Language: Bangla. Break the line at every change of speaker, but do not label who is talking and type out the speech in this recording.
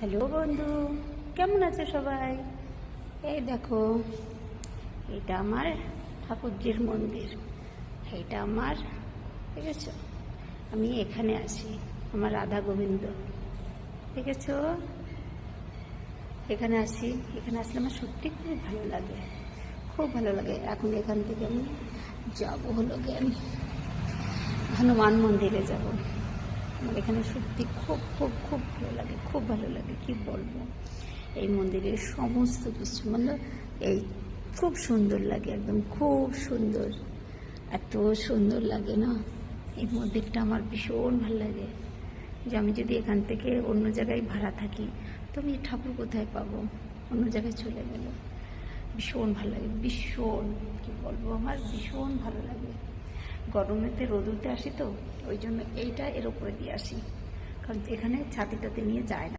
হ্যালো বন্ধু, কেমন আছে সবাই? এই দেখো, এটা আমার ঠাকুরজির মন্দির। এটা আমার, দেখেছ? আমি এখানে আসি, আমার রাধা গোবিন্দ, দেখেছ? এখানে আসি, এখানে আসলে আমার সত্যি খুব ভালো লাগে, খুব ভালো লাগে। এখন এখান থেকে আমি যাবো হলো জ্ঞান হনুমান মন্দিরে যাব। আমার এখানে সত্যি খুব খুব খুব ভালো লাগে, খুব ভালো লাগে, কি বলবো। এই মন্দিরের সমস্ত কিছু মানে এই খুব সুন্দর লাগে, একদম খুব সুন্দর, এত সুন্দর লাগে না। এই মন্দিরটা আমার ভীষণ ভালো লাগে। যে আমি যদি এখান থেকে অন্য জায়গায় ভাড়া থাকি তো আমি ঠাকুর কোথায় পাবো, অন্য জায়গায় চলে গেল। ভীষণ ভালো লাগে, ভীষণ, কি বলবো, আমার ভীষণ ভালো লাগে। গরমেতে রোদুতে আসি তো ওই জন্য এইটা এর উপরে দিয়ে আসি, কারণ এখানে ছাতিটাতে নিয়ে যায় না।